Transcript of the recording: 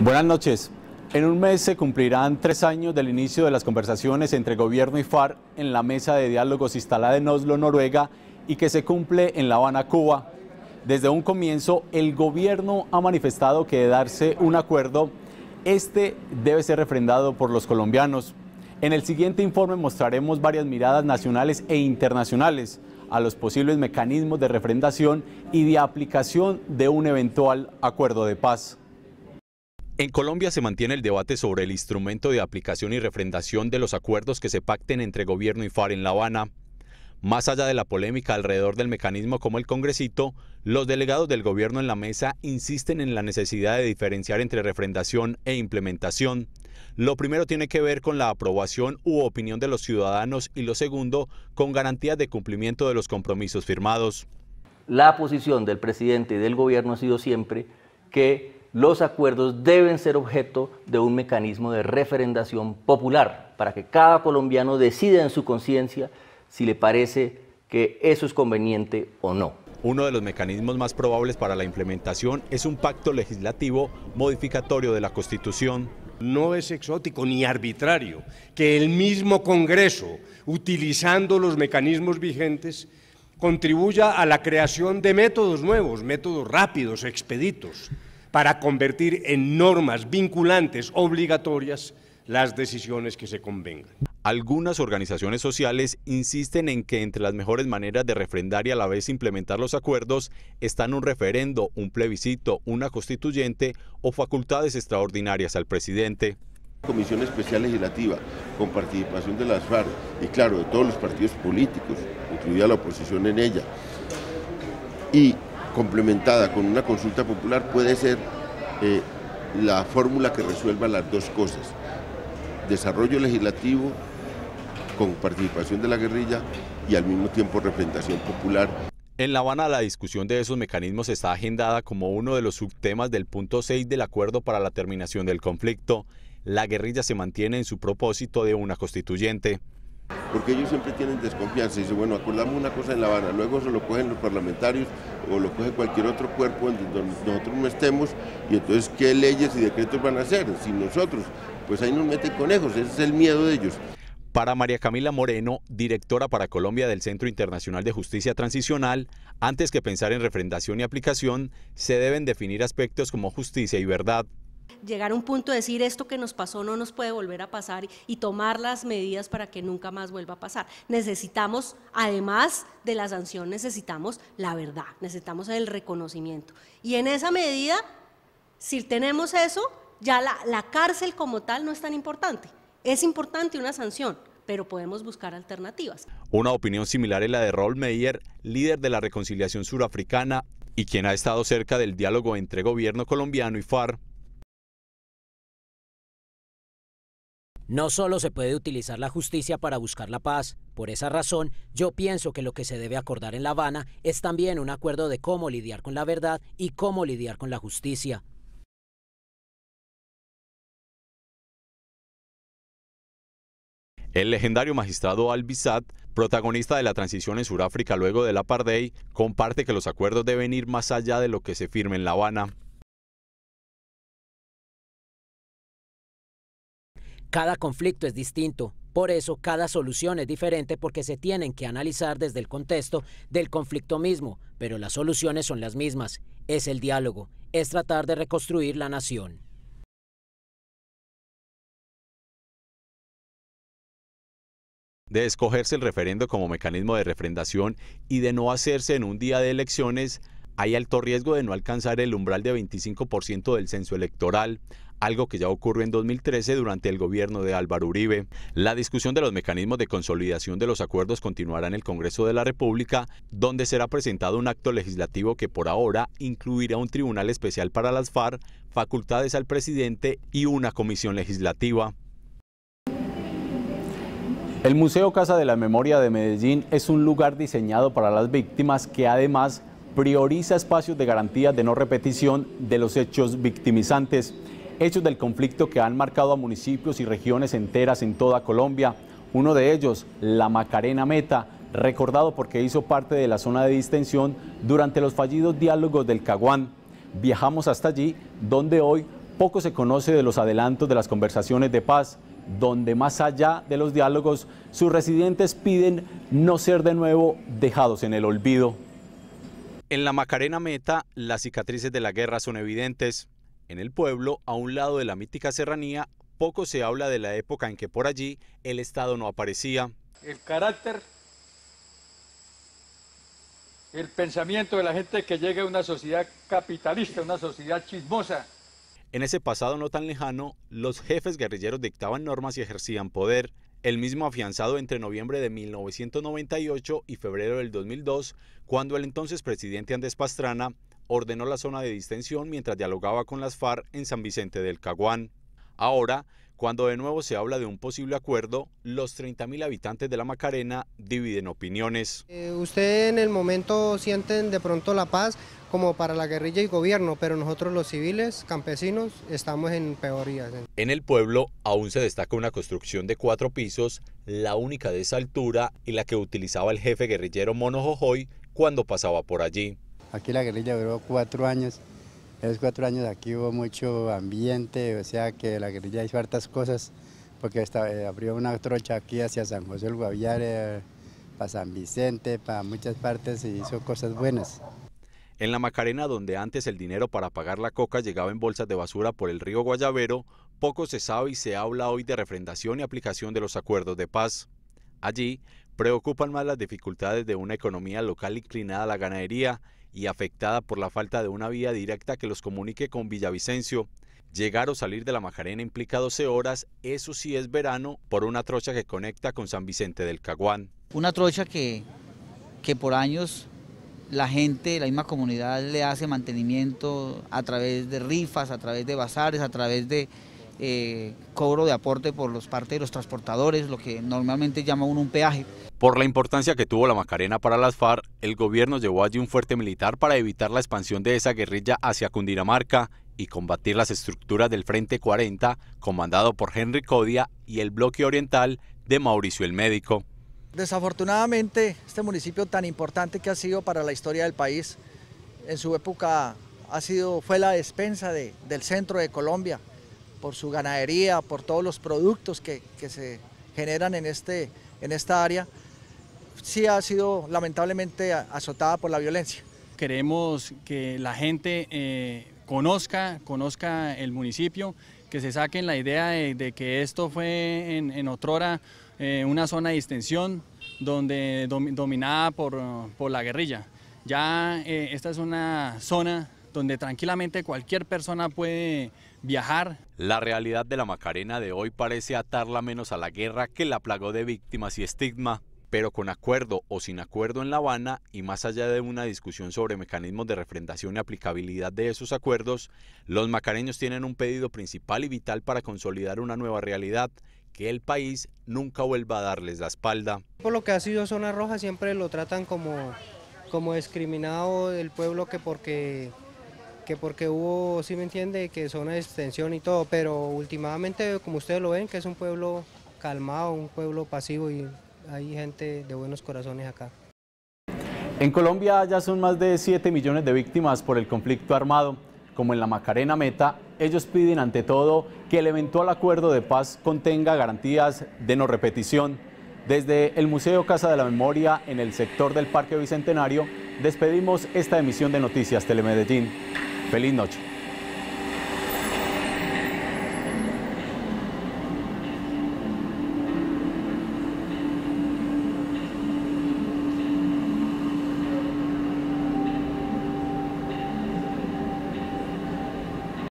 Buenas noches. En un mes se cumplirán 3 años del inicio de las conversaciones entre gobierno y FARC en la mesa de diálogos instalada en Oslo, Noruega, y que se cumple en La Habana, Cuba. Desde un comienzo, el gobierno ha manifestado que de darse un acuerdo, este debe ser refrendado por los colombianos. En el siguiente informe mostraremos varias miradas nacionales e internacionales a los posibles mecanismos de refrendación y de aplicación de un eventual acuerdo de paz. En Colombia se mantiene el debate sobre el instrumento de aplicación y refrendación de los acuerdos que se pacten entre gobierno y FARC en La Habana. Más allá de la polémica alrededor del mecanismo como el Congresito, los delegados del gobierno en la mesa insisten en la necesidad de diferenciar entre refrendación e implementación. Lo primero tiene que ver con la aprobación u opinión de los ciudadanos y lo segundo con garantías de cumplimiento de los compromisos firmados. La posición del presidente y del gobierno ha sido siempre que los acuerdos deben ser objeto de un mecanismo de refrendación popular para que cada colombiano decida en su conciencia si le parece que eso es conveniente o no. Uno de los mecanismos más probables para la implementación es un pacto legislativo modificatorio de la Constitución. No es exótico ni arbitrario que el mismo Congreso, utilizando los mecanismos vigentes, contribuya a la creación de métodos nuevos, métodos rápidos, expeditos, para convertir en normas vinculantes obligatorias las decisiones que se convengan. Algunas organizaciones sociales insisten en que entre las mejores maneras de refrendar y a la vez implementar los acuerdos están un referendo, un plebiscito, una constituyente o facultades extraordinarias al presidente. Comisión especial legislativa con participación de las FARC y claro, de todos los partidos políticos, incluida la oposición en ella, y complementada con una consulta popular puede ser la fórmula que resuelva las dos cosas: desarrollo legislativo con participación de la guerrilla y al mismo tiempo refrendación popular. En La Habana la discusión de esos mecanismos está agendada como uno de los subtemas del punto 6 del acuerdo para la terminación del conflicto. La guerrilla se mantiene en su propósito de una constituyente. Porque ellos siempre tienen desconfianza y dicen, bueno, acordamos una cosa en La Habana, luego se lo cogen los parlamentarios o lo coge cualquier otro cuerpo donde nosotros no estemos, y entonces, ¿qué leyes y decretos van a hacer sin nosotros? Pues ahí nos meten conejos, ese es el miedo de ellos. Para María Camila Moreno, directora para Colombia del Centro Internacional de Justicia Transicional, antes que pensar en refrendación y aplicación, se deben definir aspectos como justicia y verdad. Llegar a un punto de decir esto que nos pasó no nos puede volver a pasar y tomar las medidas para que nunca más vuelva a pasar. Necesitamos, además de la sanción, necesitamos la verdad, necesitamos el reconocimiento. Y en esa medida, si tenemos eso, ya la cárcel como tal no es tan importante. Es importante una sanción, pero podemos buscar alternativas. Una opinión similar es la de Raúl Meyer, líder de la reconciliación surafricana y quien ha estado cerca del diálogo entre gobierno colombiano y FARC. No solo se puede utilizar la justicia para buscar la paz. Por esa razón, yo pienso que lo que se debe acordar en La Habana es también un acuerdo de cómo lidiar con la verdad y cómo lidiar con la justicia. El legendario magistrado Al-Bissat, protagonista de la transición en Sudáfrica luego del apartheid, comparte que los acuerdos deben ir más allá de lo que se firme en La Habana. Cada conflicto es distinto, por eso cada solución es diferente porque se tienen que analizar desde el contexto del conflicto mismo, pero las soluciones son las mismas, es el diálogo, es tratar de reconstruir la nación. De escogerse el referendo como mecanismo de refrendación y de no hacerse en un día de elecciones, hay alto riesgo de no alcanzar el umbral de 25% del censo electoral, algo que ya ocurrió en 2013 durante el gobierno de Álvaro Uribe. La discusión de los mecanismos de consolidación de los acuerdos continuará en el Congreso de la República, donde será presentado un acto legislativo que por ahora incluirá un tribunal especial para las FARC, facultades al presidente y una comisión legislativa. El Museo Casa de la Memoria de Medellín es un lugar diseñado para las víctimas que además prioriza espacios de garantía de no repetición de los hechos victimizantes, hechos del conflicto que han marcado a municipios y regiones enteras en toda Colombia. Uno de ellos, la Macarena Meta, recordado porque hizo parte de la zona de distensión durante los fallidos diálogos del Caguán. viajamos hasta allí, donde hoy poco se conoce de los adelantos de las conversaciones de paz, donde más allá de los diálogos, sus residentes piden no ser de nuevo dejados en el olvido. En la Macarena Meta, las cicatrices de la guerra son evidentes. En el pueblo, a un lado de la mítica serranía, poco se habla de la época en que por allí el Estado no aparecía. El carácter, el pensamiento de la gente que llega a una sociedad capitalista, una sociedad chismosa. En ese pasado no tan lejano, los jefes guerrilleros dictaban normas y ejercían poder, el mismo afianzado entre noviembre de 1998 y febrero del 2002, cuando el entonces presidente Andrés Pastrana ordenó la zona de distensión mientras dialogaba con las FARC en San Vicente del Caguán. Ahora, cuando de nuevo se habla de un posible acuerdo, los 30.000 habitantes de la Macarena dividen opiniones. Usted en el momento sienten de pronto la paz como para la guerrilla y gobierno, pero nosotros los civiles, campesinos, estamos en peorías. En el pueblo aún se destaca una construcción de 4 pisos, la única de esa altura y la que utilizaba el jefe guerrillero Mono Jojoy cuando pasaba por allí. Aquí la guerrilla duró 4 años. Esos 4 años aquí hubo mucho ambiente, o sea que la guerrilla hizo hartas cosas, porque abrió una trocha aquí hacia San José del Guaviare, para San Vicente, para muchas partes, y hizo cosas buenas. En la Macarena, donde antes el dinero para pagar la coca llegaba en bolsas de basura por el río Guayavero, poco se sabe y se habla hoy de refrendación y aplicación de los acuerdos de paz. Allí preocupan más las dificultades de una economía local inclinada a la ganadería y afectada por la falta de una vía directa que los comunique con Villavicencio. Llegar o salir de la Macarena implica 12 horas, eso sí es verano, por una trocha que conecta con San Vicente del Caguán. Una trocha que por años la gente, la misma comunidad le hace mantenimiento a través de rifas, a través de bazares, a través de cobro de aporte por parte de los transportadores, lo que normalmente llama uno un peaje. Por la importancia que tuvo la Macarena para las FARC, el gobierno llevó allí un fuerte militar para evitar la expansión de esa guerrilla hacia Cundinamarca y combatir las estructuras del Frente 40, comandado por Henry Codia, y el bloque oriental de Mauricio el Médico. Desafortunadamente, este municipio tan importante que ha sido para la historia del país, en su época fue la despensa del centro de Colombia, por su ganadería, por todos los productos que se generan en esta área. Sí ha sido lamentablemente azotada por la violencia. Queremos que la gente conozca el municipio, que se saquen la idea de que esto fue en otrora una zona de distensión dominada por la guerrilla. Ya esta es una zona donde tranquilamente cualquier persona puede viajar. La realidad de la Macarena de hoy parece atarla menos a la guerra que la plagó de víctimas y estigma, pero con acuerdo o sin acuerdo en La Habana y más allá de una discusión sobre mecanismos de refrendación y aplicabilidad de esos acuerdos, los macareños tienen un pedido principal y vital para consolidar una nueva realidad, que el país nunca vuelva a darles la espalda. Por lo que ha sido Zona Roja siempre lo tratan como discriminado del pueblo, que porque hubo, ¿sí me entiende?, que zona de extensión y todo, pero últimamente, como ustedes lo ven, que es un pueblo calmado, un pueblo pasivo y hay gente de buenos corazones acá. En Colombia ya son más de 7 millones de víctimas por el conflicto armado. Como en la Macarena Meta, ellos piden ante todo que el eventual acuerdo de paz contenga garantías de no repetición. Desde el Museo Casa de la Memoria, en el sector del Parque Bicentenario, despedimos esta emisión de Noticias Telemedellín. Feliz noche.